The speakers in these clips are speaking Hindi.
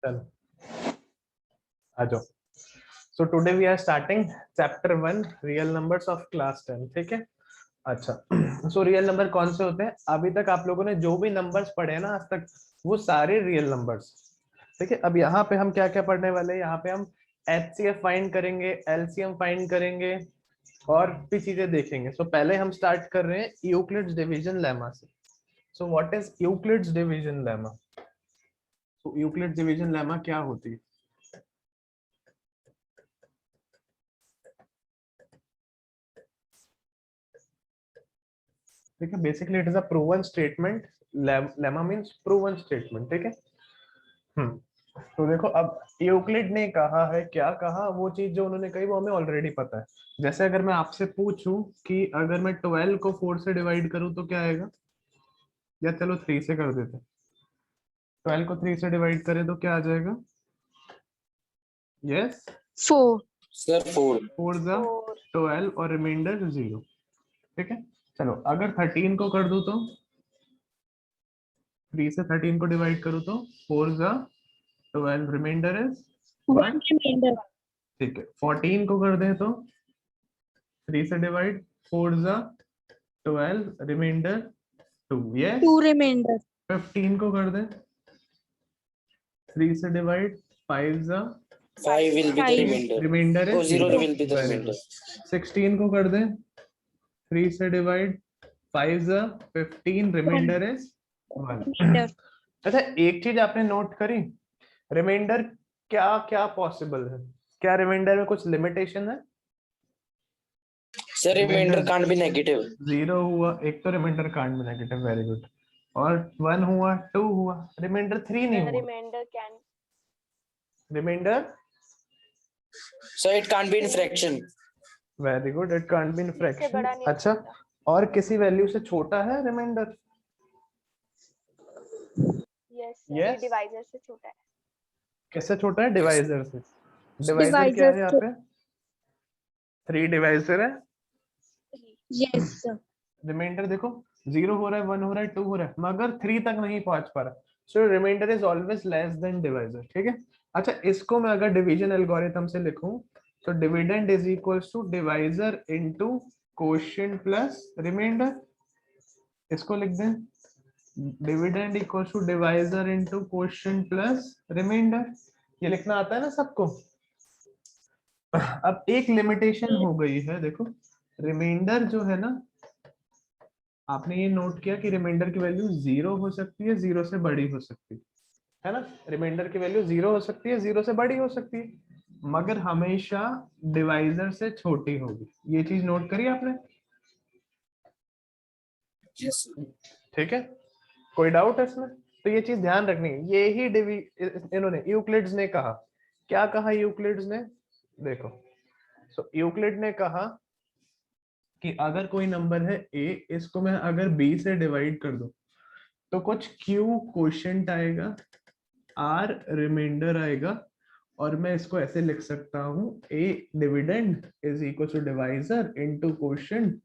चलो आ जाओ। So today we are starting chapter 1 real numbers of class 10। ठीक है। अच्छा सो रियल नंबर कौन से होते हैं? अभी तक आप लोगों ने जो भी नंबर्स पढ़े हैं ना आज तक, वो सारे रियल नंबर्स। ठीक है। अब यहाँ पे हम क्या क्या पढ़ने वाले हैं? यहाँ पे हम एचसीएफ फाइंड करेंगे, एलसीएम फाइंड करेंगे और भी चीजें देखेंगे। सो पहले हम स्टार्ट कर रहे हैं यूक्लिड्स डिवीजन लेमा से। So what is Euclid's division lemma? तो यूक्लिड्स डिवीजन लेमा क्या होती है? ठीक है। Basically it is a proven statement. Lemma means proven statement. ठीक है। तो देखो, अब यूक्लिड ने कहा है, क्या कहा, वो चीज जो उन्होंने कही वो हमें ऑलरेडी पता है। जैसे अगर मैं आपसे पूछूं कि अगर मैं 12 को 4 से डिवाइड करूं तो क्या आएगा? या चलो 3 से कर देते हैं। 12 को 3 से डिवाइड करें तो क्या आ जाएगा? यस, 4 सर 4 4 जा 12 और रिमाइंडर 0। ठीक है। चलो अगर 13 को कर दूं तो 3 से 13 को डिवाइड करूं तो 4 जा 12, रिमाइंडर इज 1। ठीक है। 14 को कर दें तो 3 से डिवाइड, 4 जा 12, रिमाइंडर 2। यस। 2 रिमाइंडर 15 को कर दें 3 से डिवाइड, 5 जा 5 will be the Five. remainder. Remainder Oh, is 0 0। will be the remainder. 16 को कर दें 3 से डिवाइड, 5 जा 15, रिमाइंडर इज 1। रिमाइंडर अच्छा, एक चीज आपने नोट करी, रिमाइंडर क्या क्या पॉसिबल है? क्या रिमाइंडर में कुछ लिमिटेशन है? Sir, remainder can't be negative. 0 हुआ एक तो remainder can't be negative, very good. और 1 हुआ, 2 हुआ, रिमाइंडर 3 नहीं हुआ। Remainder can remainder So it can't be in fraction. Very good, it can't be in इससे फ्रैक्शन। बड़ा नहीं हो अच्छा, सकता। और किसी वैल्यू से छोटा है रिमाइंडर? Yes Yes. ये डिवाइजर से छोटा है। किससे छोटा है? डिवाइजर से। डिवाइजर Divisor क्या है यहाँ से। पे? 3 डिवाइजर है। यस सर रिमाइंडर देखो, 0 हो रहा है, 1 हो रहा है, 2 हो रहा है, मगर 3 तक नहीं पहुंच पा रहा। So remainder is always less than divisor. ठीक है। अच्छा, इसको मैं अगर डिवीजन एल्गोरिथम से लिखूं तो dividend is equals to divisor into quotient plus remainder. इसको लिख दें, dividend equals to divisor into quotient plus remainder. ये लिखना आता है ना सबको? अब एक लिमिटेशन हो गई है, देखो रिमाइंडर जो है ना, आपने ये नोट किया कि रिमाइंडर की वैल्यू 0 हो सकती है, 0 से बड़ी हो सकती है ना? रिमाइंडर की वैल्यू 0 हो सकती है, 0 से बड़ी हो सकती है, मगर हमेशा डिवाइजर से छोटी होगी। ये चीज नोट करी आपने? Yes. ठीक है। कोई डाउट है इसमें? तो ये चीज ध्यान रखनी है। ये ही इन्होंने यूक्लिड्स ने कहा। क्या कहा यूक्लिड्स ने? देखो, सो यूक्लिड ने कहा कि अगर कोई नंबर है a, इसको मैं अगर b से डिवाइड कर दूं तो कुछ q कोशिएंट आएगा, r रिमाइंडर आएगा, और मैं इसको ऐसे लिख सकता हूं, a dividend is equal to divisor into quotient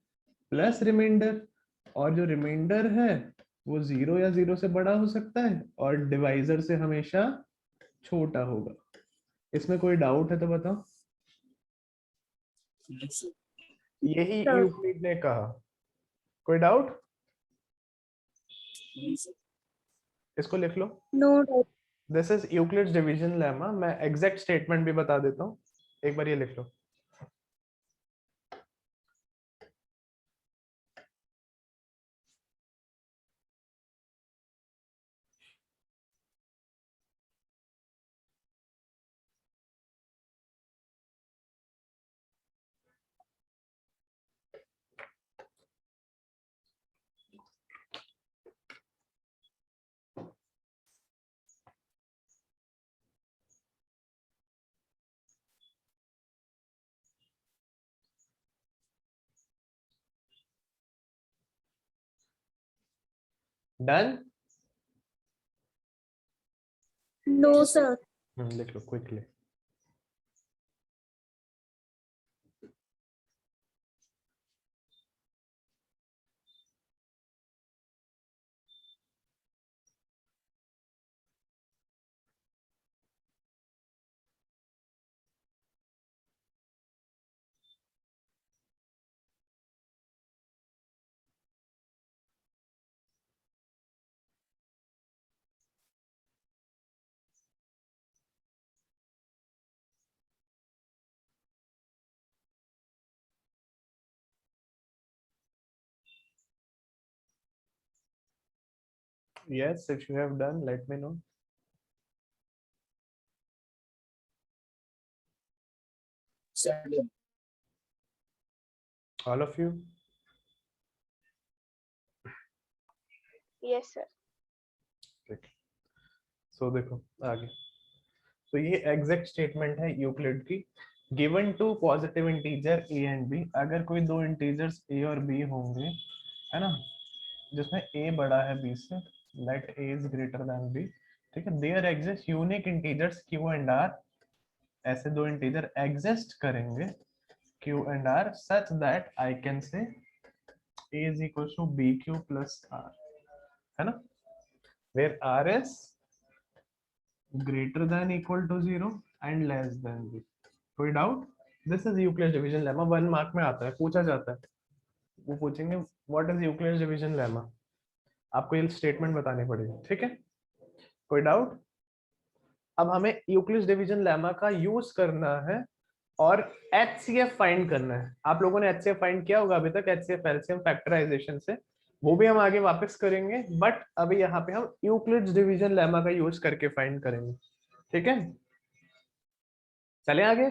plus remainder. और जो रिमाइंडर है वो 0 या 0 से बड़ा हो सकता है और डिवाइजर से हमेशा छोटा होगा। इसमें कोई डाउट है तो बताओ। Yes. यही Sir. यूक्लिड ने कहा। कोई डाउट? इसको लिख लो, no this is Euclid's division lemma. मैं एग्जैक्ट स्टेटमेंट भी बता देता हूँ, एक बार ये लिख लो। डन? नो सर लिख लो quickly. Yes, if you have done, let me know. All of you. Yes, sir. ठीक, सो देखो आगे, तो ये एग्जैक्ट स्टेटमेंट है यूक्लिड की। Given two positive integer a and b, अगर कोई दो इंटीजर्स ए और बी होंगे, है ना, जिसमें ए बड़ा है बी से, let a is greater than b, ठीक है, there exist unique integers q and r, ऐसे दो इंटीजर एग्जिस्ट करेंगे q and r such that I can say a is equal to b q plus r, है ना, where r is greater than equal to 0 and less than b. कोई doubt? This is Euclid's division lemma, 1 mark में आता है, पूछा जाता है, वो पूछेंगे what is Euclid's division lemma, आपको ये स्टेटमेंट बतानी पड़ेगी, ठीक है, कोई डाउट? अब हमें यूक्लिड्स डिवीजन लेमा का यूज करना है और एचसीएफ फाइंड करना है। आप लोगों ने एचसीएफ फाइंड किया होगा अभी तक, एचसीएफ एलसीएम फैक्टराइजेशन से, वो भी हम आगे वापस करेंगे, बट अभी यहाँ पे हम यूक्लिड्स डिवीजन लेमा का यूज करके फाइंड करेंगे, ठीक है, चलें आगे।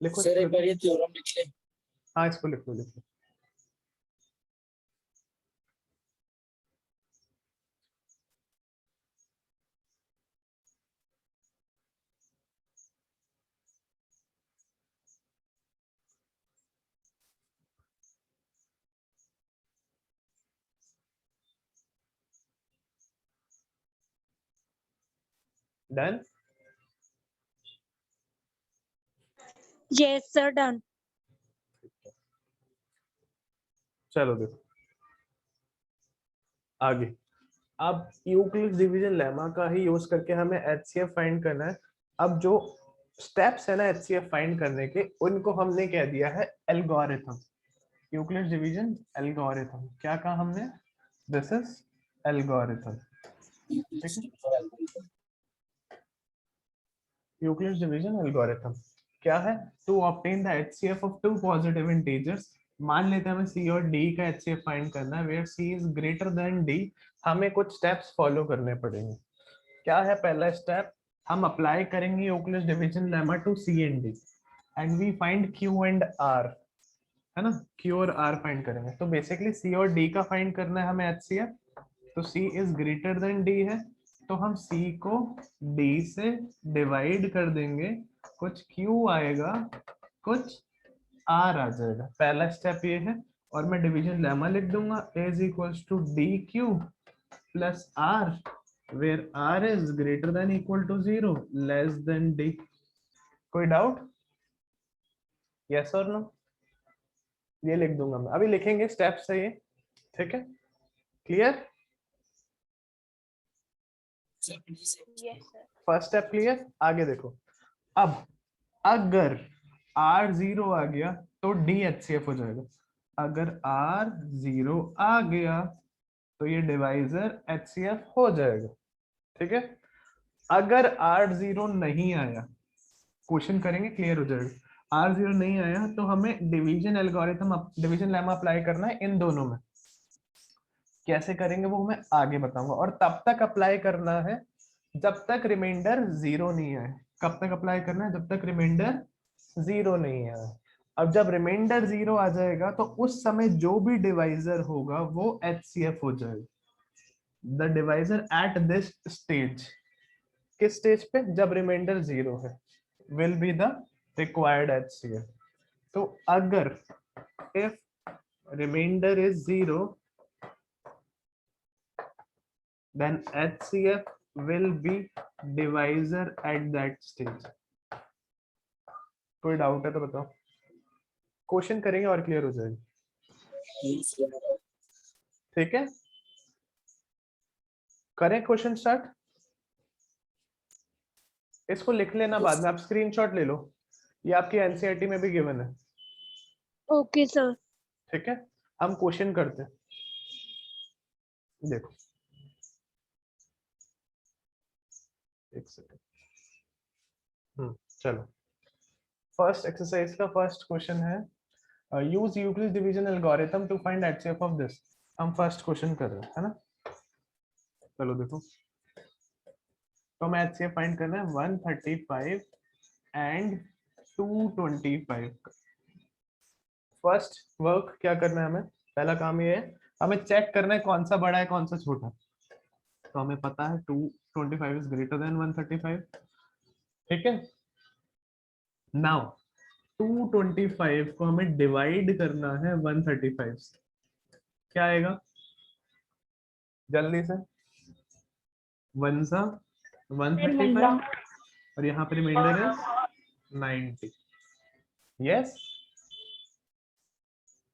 लिखो सर एक बार ये थ्योरम लिख ले। हाँ इसको लिखो लिखो। डन। Yes, sir. Done. चलो देखो आगे, अब यूक्लिड्स डिवीजन लेमा का ही यूज करके हमें एचसीएफ फाइंड करना है। अब जो स्टेप्स है ना एचसीएफ फाइंड करने के, उनको हमने कह दिया है एल्गोरिथम, यूक्लिड्स डिवीजन एल्गोरिथम, क्या कहा हमने, दिस इज एल्गोरिथम, ठीक है, यूक्लिड्स डिवीजन एल्गोरिथम क्या है, to obtain the HCF of two positive integers, मान लेते हैं हमें सी और डी का एचसीएफ फाइंड करना है, where c is greater than d, हमें कुछ स्टेप्स फॉलो करने पड़ेंगे। क्या है पहला स्टेप, हम अप्लाई करेंगे Euclid's division lemma to c and d and we find q and r, है ना, क्यू और आर फाइंड करेंगे। तो बेसिकली सी और डी का फाइंड करना है हमें एचसीएफ, तो सी इज ग्रेटर देन डी है, तो हम सी को डी से डिवाइड कर देंगे, कुछ क्यू आएगा कुछ आर आ जाएगा, पहला स्टेप ये है, और मैं डिवीजन लेमा लिख दूंगा, a is equals to d q plus r, where r is greater than equal to 0 less than d. कोई डाउट? यस और नो? ये लिख दूंगा मैं, अभी लिखेंगे स्टेप्स है ये, ठीक है, clear? Yes, sir. First step clear, आगे देखो, अब अगर R 0 आ गया तो D HCF हो जाएगा, अगर R 0 आ गया तो ये डिवाइजर HCF हो जाएगा, ठीक है, अगर R 0 नहीं आया, क्वेश्चन करेंगे क्लियर हो जाएगा, R 0 नहीं आया तो हमें division algorithm, division lemma apply करना है इन दोनों में, कैसे करेंगे वो मैं आगे बताऊंगा, और तब तक अप्लाई करना है जब तक रिमाइंडर 0 नहीं आए, कब तक अप्लाई करना है, जब तक रिमाइंडर 0 नहीं आए। अब जब रिमाइंडर 0 आ जाएगा तो उस समय जो भी डिवाइजर होगा वो एचसीएफ हो जाएगा, the divisor at this stage, किस स्टेज पे, जब रिमाइंडर 0 है, will be the required HCF. तो अगर if remainder is 0 then HCF will be divisor at that stage। कोई डाउट है तो बताओ, क्वेश्चन करेंगे और क्लियर हो जाएगी, ठीक है, करें क्वेश्चन स्टार्ट, इसको लिख लेना बाद में, आप स्क्रीनशॉट ले लो, ये आपकी एनसीईआरटी में भी गिवन है, Okay, sir. ठीक है, हम क्वेश्चन करते हैं, देखो एक सेकंड, चलो फर्स्ट एक्सरसाइज का फर्स्ट क्वेश्चन है, use Euclid's division algorithm to find HCF of this. हम फर्स्ट क्वेश्चन कर रहे हैं, है ना? चलो देखो, तो हम एचसीएफ फाइंड करना है 135 एंड 225। फर्स्ट वर्क क्या करना है हमें? पहला काम ये है, हमें चेक करना है कौन सा बड़ा है कौन सा छोटा। तो हमें पता है 225 इज ग्रेटर देन 135, ठीक है। नाउ 225 को हमें डिवाइड करना है 135 से। क्या आएगा जल्दी से? 1 सा 135 और यहाँ पे रिमाइंडर है 90। यस,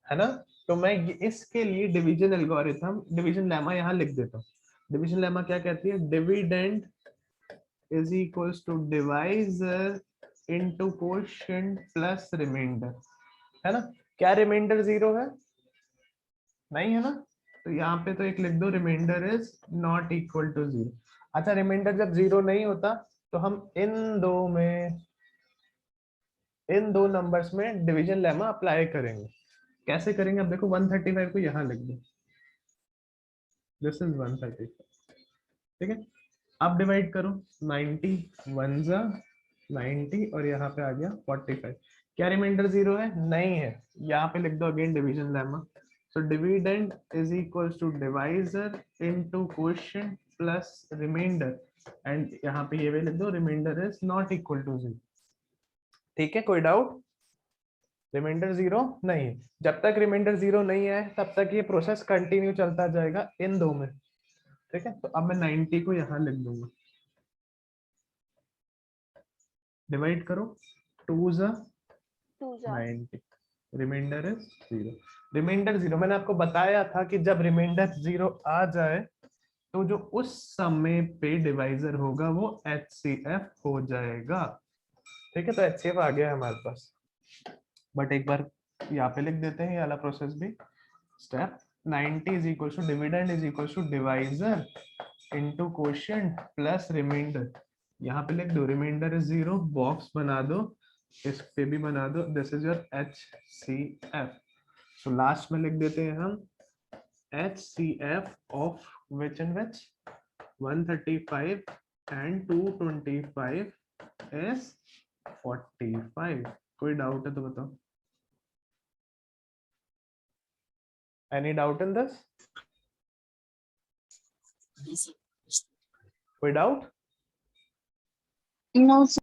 है ना? तो मैं इसके लिए डिवीजन एल्गोरिथम, डिवीजन लेमा यहाँ लिख देता हूँ। डिवीजन लेमा क्या कहती है? Dividend is equals to divisor into quotient plus remainder, है ना? क्या रिमाइंडर 0 है? नहीं है ना? तो यहाँ पे तो एक लिख दो, remainder is not equal to 0। अच्छा, रिमाइंडर जब 0 नहीं होता तो हम इन दो नंबर्स में डिवीजन लेमा अप्लाई करेंगे। कैसे करेंगे? अब देखो 135 को यहाँ लिख दो, दिस इज 135, ठीक है। अब डिवाइड करो 90 1 जा 90 और यहाँ पे आ गया 45। क्या रिमाइंडर 0 है? नहीं है। यहाँ पे लिख दो again division lemma. So dividend is equals to divisor into quotient plus remainder, and यहाँ पे ये भी लिख दो, remainder is not equal to 0। ठीक है, कोई डाउट? रिमाइंडर 0 नहीं। जब तक रिमाइंडर 0 नहीं है तब तक ये प्रोसेस कंटिन्यू चलता जाएगा इन दो में, ठीक है। तो अब मैं 90 को यहाँ लिख दूंगा, डिवाइड करो 2 जा 90, रिमाइंडर इज 0। रिमाइंडर 0, मैंने आपको बताया था कि जब रिमाइंडर 0 आ जाए तो जो उस समय पे डिवाइजर होगा वो HCF हो जाएगा, ठीक है। तो HCF आ गया है हमारे पास, बट एक बार यहाँ पे लिख देते हैं ये वाला प्रोसेस भी। Step 90 is equal to dividend is equal to divisor into quotient plus remainder. यहाँ पे लिख दो रिमाइंडर इज 0, बॉक्स बना दो, इस पे भी बना दो, this is your HCF। So last में लिख देते हैं हम HCF of which and which 135 and 225 is 45। कोई डाउट है तो बताओ? Any doubt in this? कोई डाउट? No sir.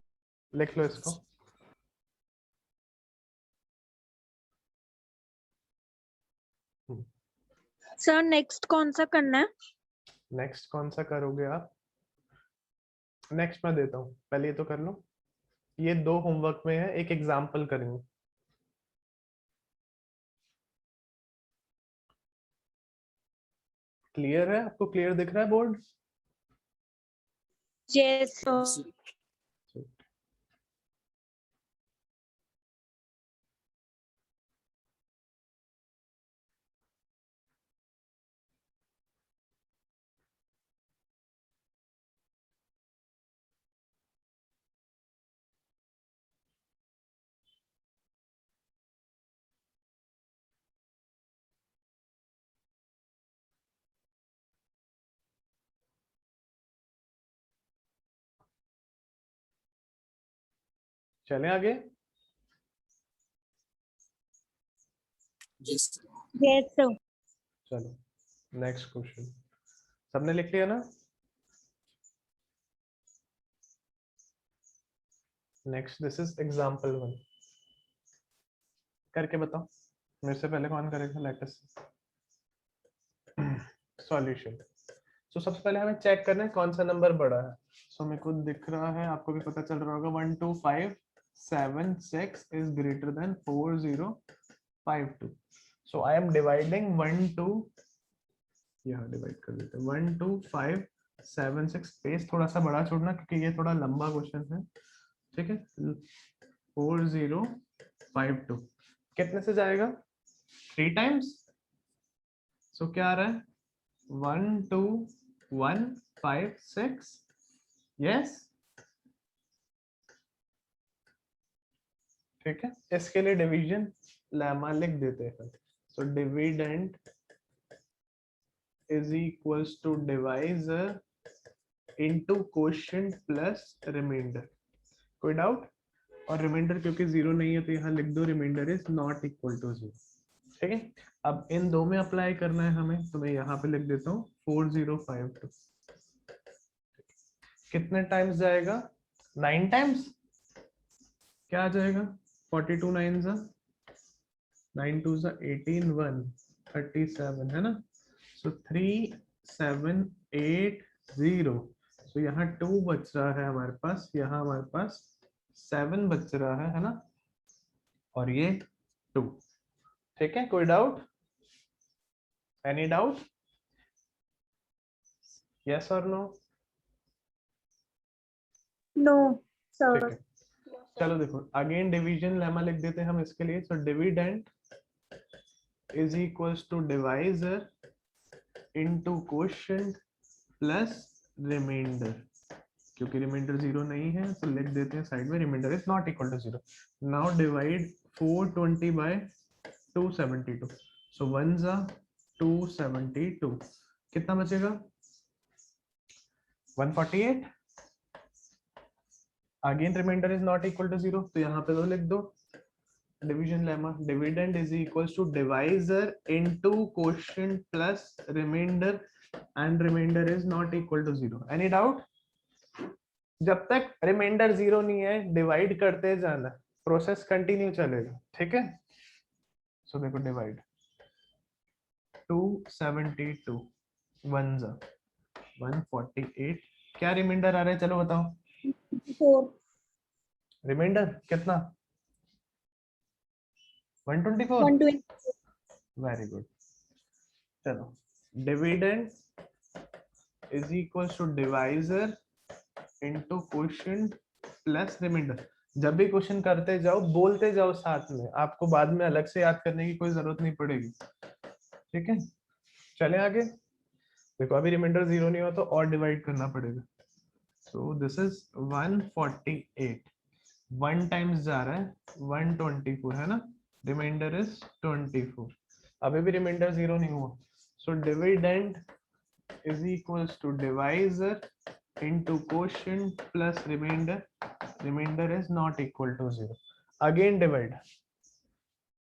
लिख लो इसको। सर नेक्स्ट कौन सा करना है? नेक्स्ट कौन सा करोगे आप? नेक्स्ट मैं देता हूँ, पहले ये तो कर लो। ये 2 होमवर्क में है, एक एग्जाम्पल करेंगे। क्लियर है? आपको क्लियर दिख रहा है बोर्ड? Yes sir. चलें आगे? Yes sir. चलो नेक्स्ट क्वेश्चन, सबने लिख लिया ना? नेक्स्ट दिस इज एग्जांपल 1, करके बताओ। मेरे से पहले कौन करेगा? Let us solution. सो सबसे पहले हमें चेक करना है कौन सा नंबर बड़ा है। सो मेरे को दिख रहा है, आपको भी पता चल रहा होगा, 12576 is greater than 4052। So I am dividing 1 2, यहाँ डिवाइड कर देते हैं 12576। स्पेस थोड़ा सा बड़ा छोड़ना क्योंकि ये थोड़ा लंबा क्वेश्चन है, ठीक है। 4052 कितने से जाएगा? 3 टाइम्स। सो क्या आ रहा है? 12156। यस, ठीक है। इसके लिए डिवीजन लेमा लिख देते हैं। So dividend is equals to divisor into quotient plus remainder. कोई डाउट? और रिमाइंडर क्योंकि जीरो नहीं है तो यहाँ लिख दो remainder is not equal to zero. ठीक है, अब इन दो में अप्लाई करना है हमें, तो मैं यहाँ पे लिख देता हूँ 4052। कितने टाइम्स जाएगा? 9 टाइम्स। क्या आ जाएगा? 42 9 जा 9 2 जा 18 1 37 है ना। सो 3780। सो यहाँ 2 बच रहा है हमारे पास, यहाँ हमारे पास 7 बच रहा है ना, और ये 2। ठीक है, कोई डाउट? Any doubt? यस और नो? No, ठीक sir. है, चलो देखो अगेन डिवीजन लेमा लिख देते हैं हम इसके लिए। So dividend is equals to divisor into quotient plus remainder. क्योंकि रिमाइंडर जीरो नहीं है तो लिख देते हैं साइड में remainder is not equal to zero. Now divide 420 by 272। So 1 जा 272, कितना बचेगा? 148। Again remainder is not equal to zero, तो यहाँ पे तो लिख दो division lemma, dividend is equals to divisor into quotient plus remainder, and remainder is not equal to zero. Any doubt? जब तक रिमाइंडर जीरो नहीं है डिवाइड करते जाना, प्रोसेस कंटिन्यू चलेगा। ठीक है, सो देखो डिवाइड 272 1 जा 148, क्या रिमाइंडर आ रहा है? चलो बताओ 4. रिमाइंडर कितना? 124। 120. Very good. चलो dividend is equals to divisor into quotient plus remainder. जब भी क्वेश्चन करते जाओ बोलते जाओ साथ में, आपको बाद में अलग से याद करने की कोई जरूरत नहीं पड़ेगी। ठीक है, चले आगे। देखो अभी रिमाइंडर जीरो नहीं हुआ तो और डिवाइड करना पड़ेगा। सो दिस इज 148, 1 टाइम्स जा रहा है 124 है ना, रिमाइंडर इज 24। अभी भी रिमाइंडर जीरो नहीं हुआ, so dividend is equals to divisor into quotient plus remainder, remainder is not equal to zero। again divide,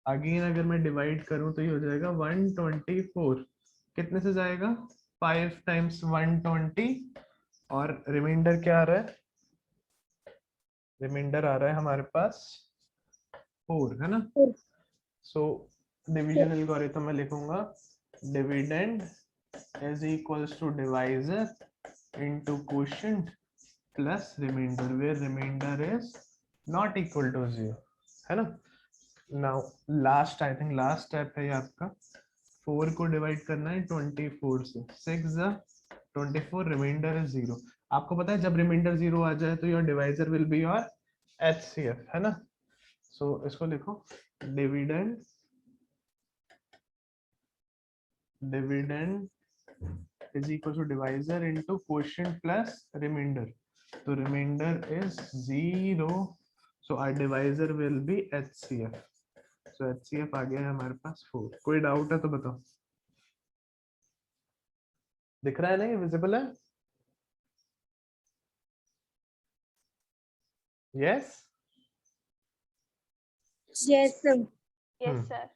again अगर मैं डिवाइड करूं तो ये हो जाएगा 124, कितने से जाएगा? 5 टाइम्स 120, और रिमाइंडर क्या आ रहा है? रिमाइंडर आ रहा है हमारे पास 4 है ना। सो डिवीजन एल्गोरिथम में लिखूंगा dividend is equals to divisor into quotient plus remainder where remainder is not equal to zero है ना। now last I think last step है ये आपका, 4 को डिवाइड करना है 24 से, 6 जा 24, रिमाइंडर is 0। आपको पता है जब रिमाइंडर 0 आ जाए तो your divisor will be your HCF है ना। सो इसको लिखो dividend, dividend is equal to divisor into quotient plus remainder, so remainder is 0, so our divisor will be HCF। so HCF आ गया है हमारे पास 4। कोई डाउट है तो बताओ? दिख रहा है नहीं? विजिबल है? Yes Yes, sir. Yes, sir.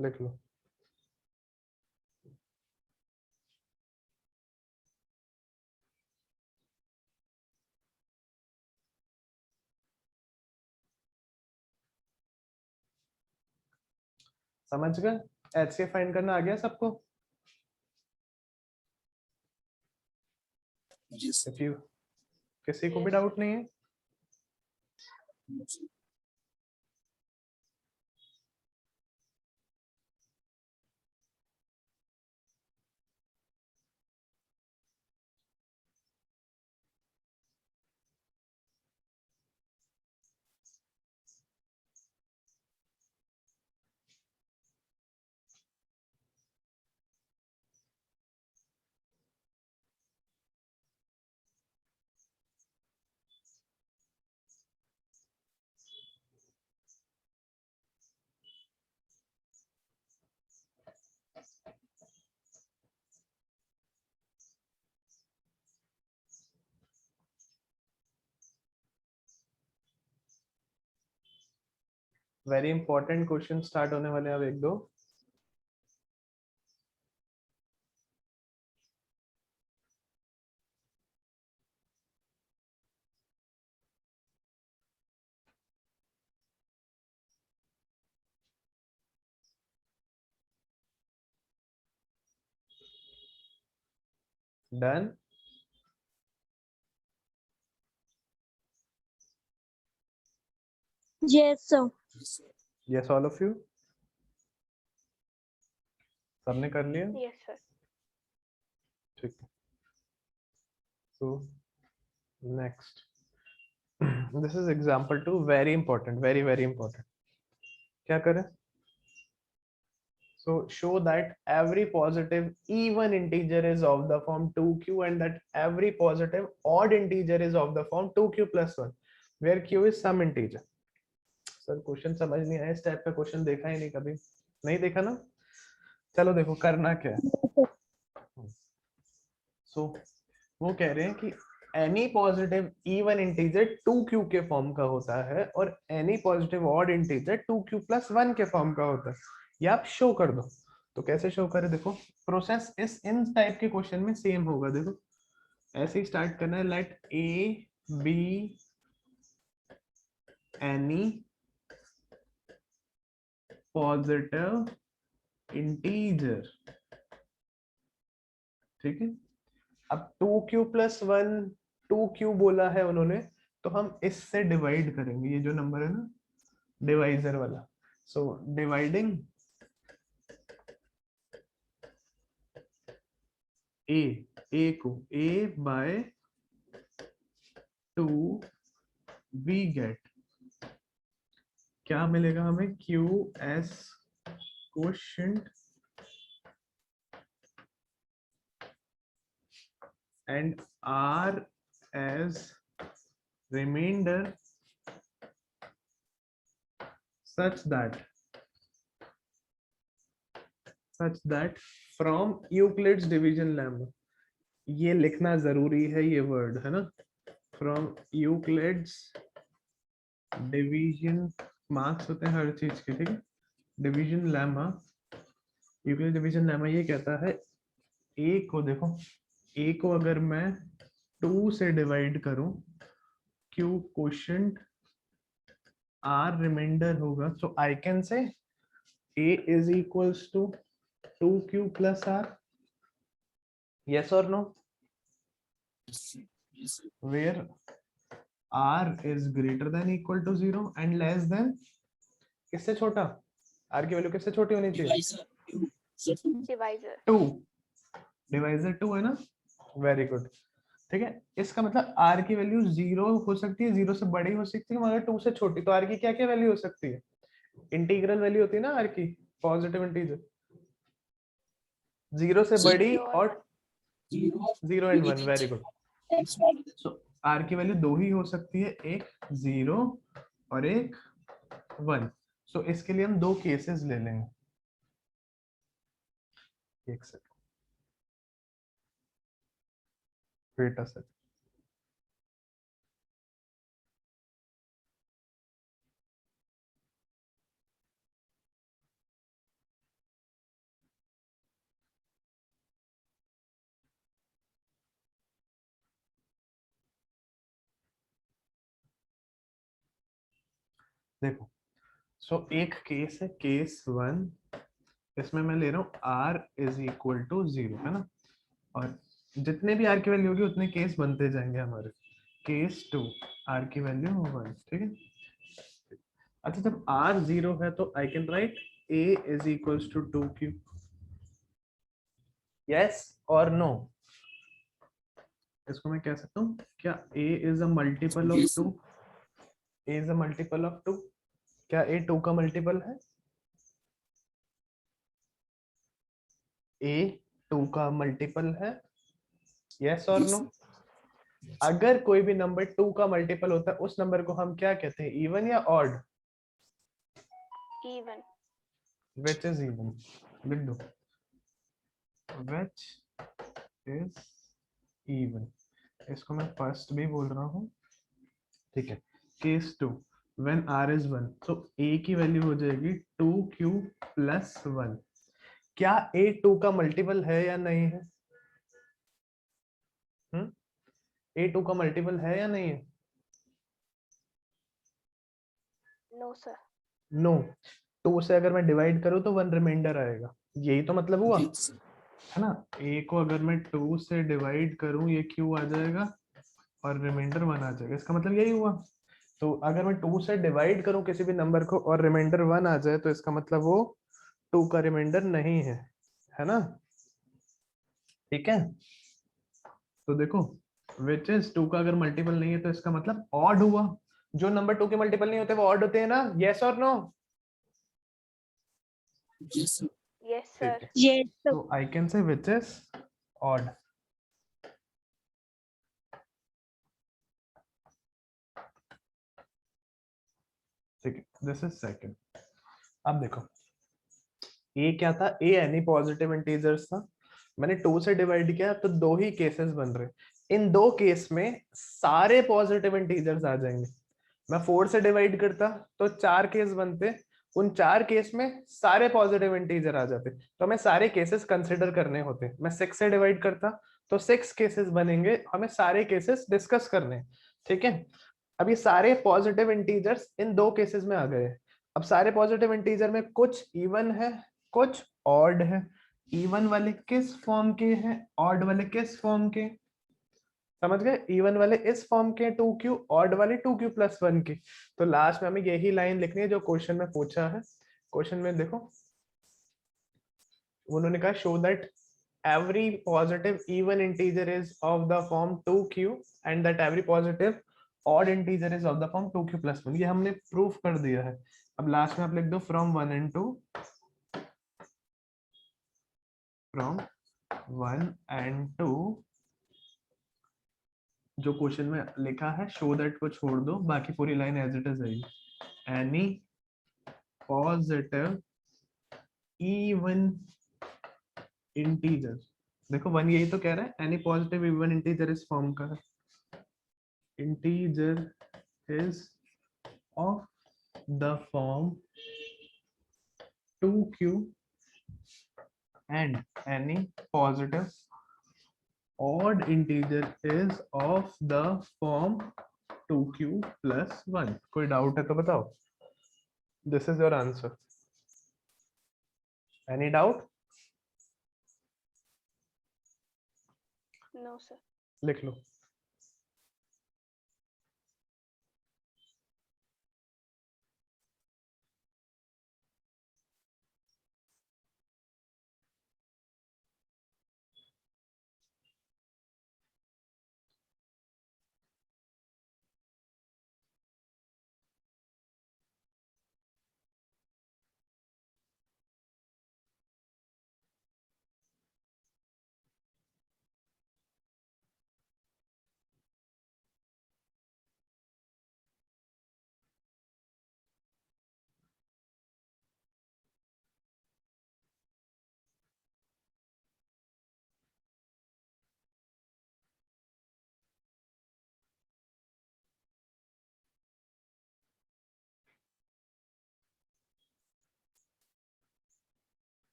लिख लो। समझ गए? HCF फाइंड करना आ गया सबको? If you किसी को भी डाउट नहीं है? वेरी इंपॉर्टेंट क्वेश्चन स्टार्ट होने वाले हैं अब एक दो। Done. Yes, sir. Yes all of you, सबने कर लिया? Yes, sir. ठीक है। So next, this is example 2, very important, very very important. क्या करें? So show that every positive even integer is of the form 2q and that every positive odd integer is of the form 2q plus 1 where q is some integer। Sir question समझ नहीं आया, इस टाइप का क्वेश्चन देखा ही नहीं कभी, नहीं देखा ना? चलो देखो करना क्या है। सो वो कह रहे हैं कि any positive even integer 2q के फॉर्म का होता है और any positive odd integer 2q plus 1 के फॉर्म का होता है। ये आप शो कर दो। तो कैसे शो करें? देखो प्रोसेस इस इन टाइप के क्वेश्चन में सेम होगा। देखो ऐसे ही स्टार्ट करना है, let a be any positive integer, ठीक है। अब 2q प्लस 1, 2q बोला है उन्होंने, तो हम इससे डिवाइड करेंगे, ये जो नंबर है ना डिवाइजर वाला। सो डिवाइडिंग ए को a बाय 2 वी गेट, क्या मिलेगा हमें? q as quotient and r as remainder such that from Euclid's division lemma, ये लिखना जरूरी है, ये वर्ड है ना, from Euclid's division, मार्क्स होते हैं हर चीज के, ठीक है। Division lemma, Euclid division lemma ये कहता है a को, देखो a को अगर मैं 2 से डिवाइड करूं, q क्वोशिएंट r रिमाइंडर होगा, so I can say a is equals to 2q plus r, yes or no, where r is greater than equal to 0 and less than, किससे छोटा? r की वैल्यू किससे छोटी होनी चाहिए? Divisor. 2, डिवाइजर 2 है ना, वेरी गुड, ठीक है। इसका मतलब r की वैल्यू 0 हो सकती है, 0 से बड़ी हो सकती है, मगर 2 से छोटी। तो r की क्या क्या वैल्यू हो सकती है? इंटीग्रल वैल्यू होती है ना r की, पॉजिटिव इंटीजर, 0 से बड़ी और 0 and 1, very good. So r की वैल्यू 2 ही हो सकती है, एक 0 और एक 1। सो इसके लिए हम 2 केसेस ले लेंगे, एक सेकंड, वेट अ सेकंड। देखो सो एक केस है, केस 1, इसमें मैं ले रहा हूँ r इज इक्वल टू 0, है ना, और जितने भी r की वैल्यू होगी उतने केस बनते जाएंगे हमारे। केस 2, r की वैल्यू 1, ठीक है। अच्छा जब r 0 है तो I can write a is equals to 2q, yes और नो? इसको मैं कह सकता हूँ क्या a is a multiple of 2? a is a multiple of 2, क्या a 2 का मल्टीपल है? a 2 का मल्टीपल है, यस और नो? अगर कोई भी नंबर 2 का मल्टीपल होता है उस नंबर को हम क्या कहते हैं, इवन या odd? Even. which is even, लिख दो which is even, इसको मैं फर्स्ट भी बोल रहा हूँ, ठीक है। केस 2, व्हेन r इज 1, तो a की वैल्यू हो जाएगी 2q प्लस 1। क्या a 2 का मल्टीपल है या नहीं है? a 2 का मल्टीपल है या नहीं है? No sir. नो। 2 से अगर मैं डिवाइड करूं तो 1 रिमाइंडर आएगा, यही तो मतलब हुआ है ना। a को अगर मैं 2 से डिवाइड करूं, ये q आ जाएगा और रिमाइंडर 1 आ जाएगा, इसका मतलब यही हुआ। तो अगर मैं 2 से डिवाइड करूं किसी भी नंबर को और रिमाइंडर 1 आ जाए, तो इसका मतलब वो 2 का रिमाइंडर नहीं है ना। ठीक है, तो देखो विच इज 2 का अगर मल्टीपल नहीं है तो इसका मतलब ऑड हुआ। जो नंबर 2 के मल्टीपल नहीं होते वो ऑड होते हैं ना, यस और नो? यस ठीक सर। है, Yes, sir. तो आई कैन से विच इज ऑड। ठीक है, दिस इज सेकंड। अब देखो ए क्या था, ए एनी पॉजिटिव इंटीजर्स था। मैंने 2 से डिवाइड किया तो दो ही केसेस बन रहे, इन दो केस में सारे पॉजिटिव इंटीजर्स आ जाएंगे। मैं 4 से डिवाइड करता तो 4 केस बनते, उन 4 केस में सारे पॉजिटिव इंटीजर आ जाते, तो हमें सारे केसेस कंसिडर करने होते। मैं 6 से डिवाइड करता तो 6 केसेस बनेंगे, हमें सारे केसेस डिस्कस करने। ठीक है, अब ये सारे पॉजिटिव इंटीजर्स इन दो केसेस में आ गए। अब सारे पॉजिटिव इंटीजर में कुछ इवन है, कुछ ऑड है। इवन वाले किस फॉर्म के हैं, ऑड वाले किस फॉर्म के? समझ गए, इवन वाले इस फॉर्म के 2q, ऑड वाले 2q प्लस 1 के। तो लास्ट में हमें यही लाइन लिखनी है जो क्वेश्चन में पूछा है। क्वेश्चन में देखो उन्होंने कहा show that every positive even integer is of the form 2q and that every positive odd integer is of the form 2q plus 1। ये हमने प्रूफ कर दिया है। अब लास्ट में आप लिख दो from 1 and 2, from 1 and 2, जो क्वेश्चन में लिखा है शो दैट को छोड़ दो, बाकी पूरी लाइन एज इट इज रहेगी। एनी पॉजिटिव इवन इंटीजर, देखो 1 यही तो कह रहा है, एनी पॉजिटिव इवन इंटीजर इस फॉर्म का है, integer is of the form 2q and any positive odd integer is of the form 2q plus 1। कोई डाउट है तो बताओ, this is your answer. Any doubt? No sir. लिख लो।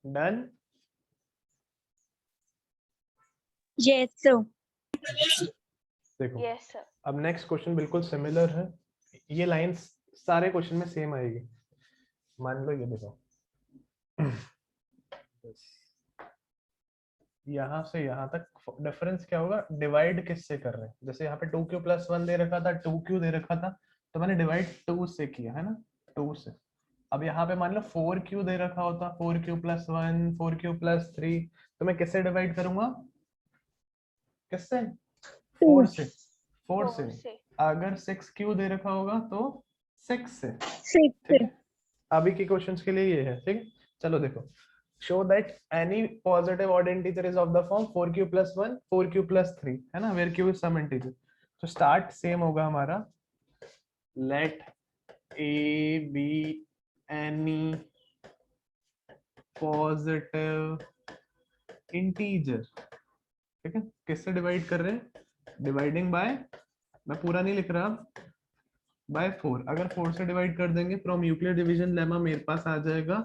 डन। Yes, sir. देखो यस सर। अब नेक्स्ट क्वेश्चन बिल्कुल सिमिलर है, ये लाइंस सारे क्वेश्चन में सेम आएगी। मान लो ये देखो यहाँ से यहाँ तक डिफरेंस क्या होगा, डिवाइड किससे कर रहे हैं। जैसे यहाँ पे 2q प्लस 1 दे रखा था, 2q दे रखा था, तो मैंने डिवाइड 2 से किया है ना, 2 से। अब यहाँ पे मान लो 4q दे रखा होता, 4q प्लस 1, 4q प्लस 3, तो मैं किससे डिवाइड करूंगा, किससे? 4 Two, से। 4 से फोर नहीं। से। अगर 6q दे रखा होगा तो 6 से। six, ठीक है, अभी के क्वेश्चंस के लिए ये है। ठीक है, चलो देखो show that any positive odd integer is of the form 4q plus 1 4q plus 3 है ना, where q is some integer. तो start same होगा हमारा, let a be any positive integer. ठीक है, किससे डिवाइड कर रहे हैं, डिवाइडिंग बाय, मैं पूरा नहीं लिख रहा, बाय 4. अगर 4 से डिवाइड कर देंगे फ्रॉम यूक्लिड डिवीजन लेमा मेरे पास आ जाएगा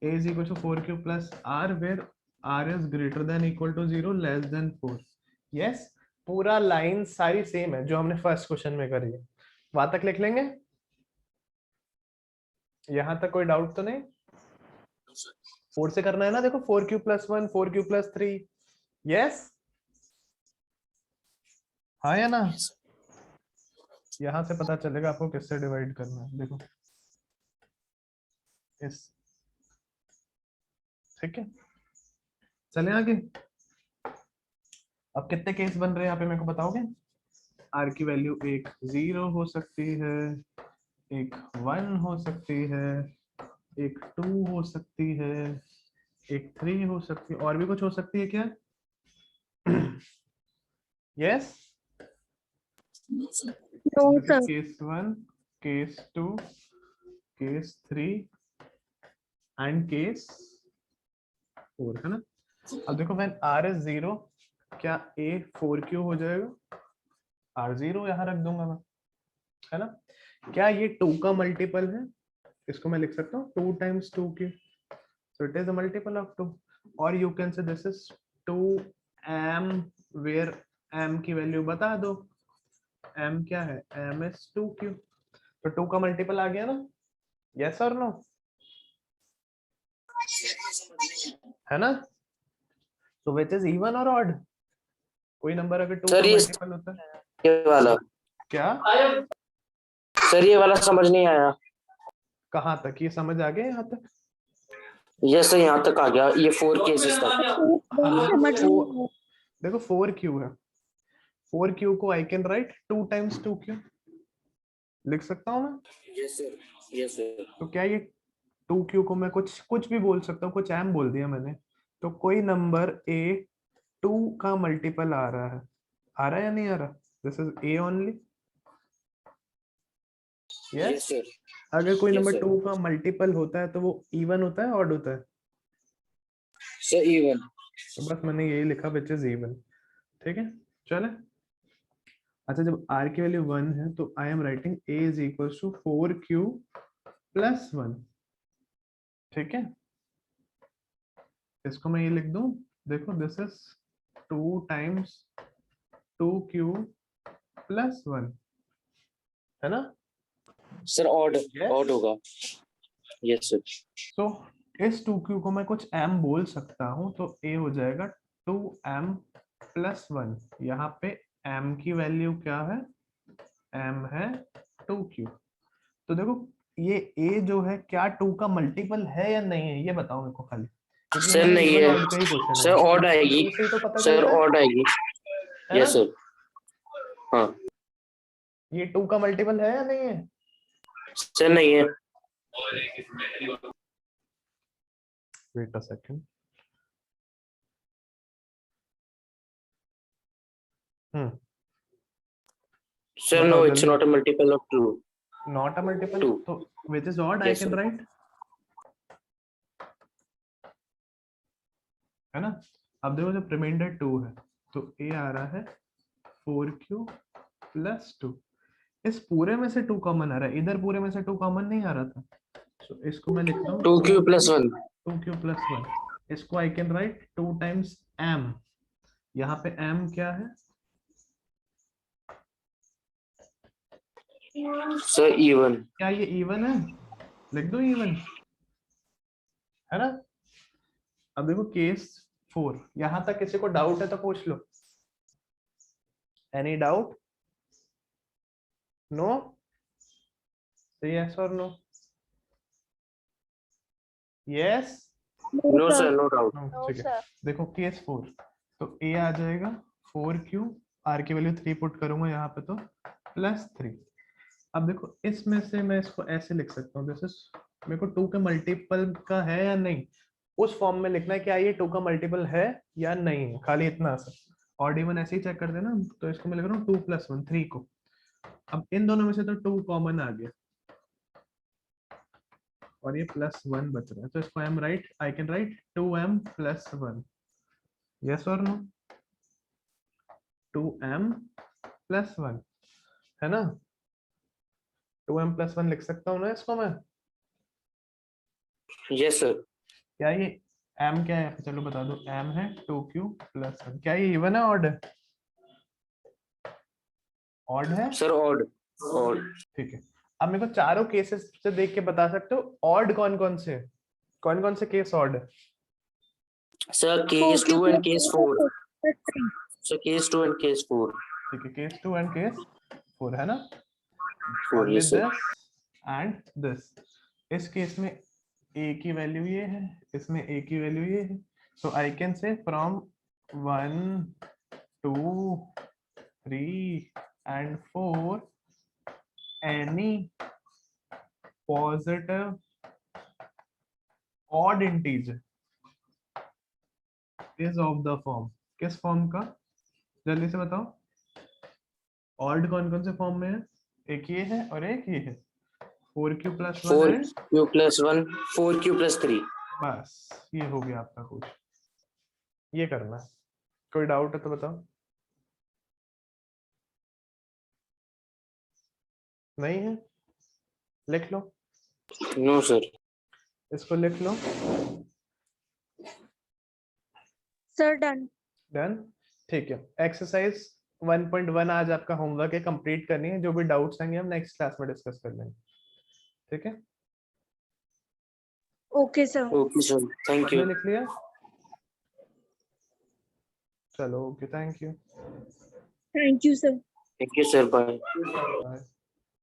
a is equal to 4q plus r where r is greater than equal to 0 less than 4. yes, पूरा लाइन सारी सेम है जो हमने फर्स्ट क्वेश्चन में करी है, वहां तक लिख लेंगे. यहां तक कोई डाउट तो नहीं. 4 से करना है ना, देखो 4q plus 1 4q plus 3. yes, हाँ या ना, यहां से पता चलेगा आपको किससे डिवाइड करना है. देखो इस, ठीक है, चले आगे. अब कितने केस बन रहे हैं यहाँ पे मेरे को बताओगे. आर की वैल्यू एक 0 हो सकती है, एक 1 हो सकती है, एक 2 हो सकती है, एक 3 हो सकती है, और भी कुछ हो सकती है क्या. Yes, No, sir. Case 1, case 2, case 3 and case 4 है ना. अब देखो व्हेन r इज 0 क्या a 4q हो जाएगा, r0 यहाँ रख दूंगा मैं, है ना. क्या ये 2 का मल्टीपल है, इसको मैं लिख सकता हूँ 2 times 2q, so it is a multiple of 2. or you can say this is 2m where m की वैल्यू बता दो, m क्या है, m is 2q, तो 2 का मल्टीपल आ गया ना. yes or no, है ना. so which is even or odd, कोई नंबर अगर 2 का सर ये मल्टीपल होता है. ये वाला क्या, सर ये वाला समझ नहीं आया. कहाँ तक, ये समझ आ गया यहाँ तक. ये सर यहाँ तक आ गया, ये 4 केसेस तक. नहीं समझ नहीं देखो 4q है, 4q को आई कैन राइट 2 times 2q, लिख सकता हूँ मैं. Yes sir, yes sir. तो क्या ये 2q को मैं कुछ कुछ भी बोल सकता हूँ, कुछ m बोल दिया मैंने, तो कोई नंबर a 2 का मल्टीपल आ रहा है, आ रहा है या नहीं आ रहा. This is a only. Yes yes, sir. अगर कोई Yes, नंबर sir. 2 का मल्टीपल होता है तो वो इवन होता है, ऑड होता है. Sir even. तो बस मैंने यही लिखा विच इज इवन. ठीक है, चले. अच्छा, जब r की वैल्यू 1 है तो I am writing a is equal to 4q plus 1. ठीक है, इसको मैं ये लिख दूं, देखो this is 2 times 2q plus 1, है ना. Sir odd Yes. ऑड होगा. Yes sir. तो इस 2q को मैं कुछ m बोल सकता हूं, तो a हो जाएगा 2m प्लस 1. यहाँ पे m की वैल्यू क्या है, m है 2q. तो देखो ये a जो है क्या 2 का मल्टीपल है या नहीं है, ये बताओ मेरे को खाली, क्योंकि सर हमारा नहीं even है odd का ही क्वेश्चन सर, है. ऑड आएगी. इससे तो पता सर चलता है, ऑड आएगी. है यस ना? सर. हाँ ये 2 का मल्टीपल है या नहीं है. सर नहीं है. Wait a second. सर बताओ नो, इट्स जल्दी. Not a multiple of 2. Not a multiple, 2. तो which is odd I Yes, can sir. write, है ना. अब देखो जब रिमाइंडर 2 है तो a आ रहा है 4q प्लस 2. इस पूरे में से 2 कॉमन आ रहा है, इधर पूरे में से 2 कॉमन नहीं आ रहा था, तो इसको मैं लिखता हूँ 2q प्लस 1. 2q plus 1. इसको आई कैन राइट 2 times m. यहाँ पे m क्या है, सर इवन. क्या ये इवन है, लिख दो इवन, है ना. अब देखो केस 4, यहां तक किसी को डाउट है तो पूछ लो. एनी डाउट, नो, यस और no. Yes, no sir, no doubt. No, ठीक है. sir. देखो केस 4, तो a आ जाएगा 4q, r की वैल्यू 3 पुट करूंगा यहाँ पे तो प्लस 3. अब देखो इसमें से मैं इसको ऐसे लिख सकता हूँ, दिस इज, मेरे को 2 के मल्टीपल का है या नहीं, उस फॉर्म में लिखना है क्या ये 2 का मल्टीपल है या नहीं है, खाली इतना सा। ऑड इवन ऐसे ही चेक कर देना। तो इसको मैं लिख रहा हूँ 2 + 1 3 को। अब इन दोनों में से तो 2 कॉमन आ गया और ये +1 बच रहा है, तो इसको आई कैन राइट 2m + 1। यस और नो? 2m + 1 है ना? 2m + 1 लिख सकता हूँ ना इसको मैं? Yes sir. क्या ये m क्या है? चलो बता दो। m है 2q + 1। क्या ये इवन है ऑड है? ऑड है सर ऑड। ऑड। ठीक है। अब मेरे को चारों केसेस से देख के बता सकते हो ऑड कौन कौन से केस ऑड है? Sir case 2 and case 4। Sir case 2 and case 4। ठीक है, केस 2 एंड केस 4 है ना? 4 only yes sir. this and this। इस केस में a की वैल्यू ये है, इसमें a की वैल्यू ये है। सो आई कैन से from 1 2 3 and 4 any positive odd integer is of the form। किस फॉर्म का? जल्दी से बताओ। ऑड कौन कौन से फॉर्म में है? एक ये है और एक ये है। 4q + 1 and 4q + 1 4q + 3। बस ये हो गया आपका कुछ। ये करना है। कोई डाउट है तो बताओ। नहीं है? लिख लो, नो सर। इसको लिख लो। Sir done. डन। ठीक है। एक्सरसाइज 1.1 आज आपका होमवर्क है, कंप्लीट करनी है। जो भी डाउट्स आएंगे हम नेक्स्ट क्लास में डिस्कस कर लेंगे। ठीक है? Okay sir. Okay sir thank you. सबने लिख लिया? चलो okay, thank you. Thank you sir. Thank you sir bye. Bye.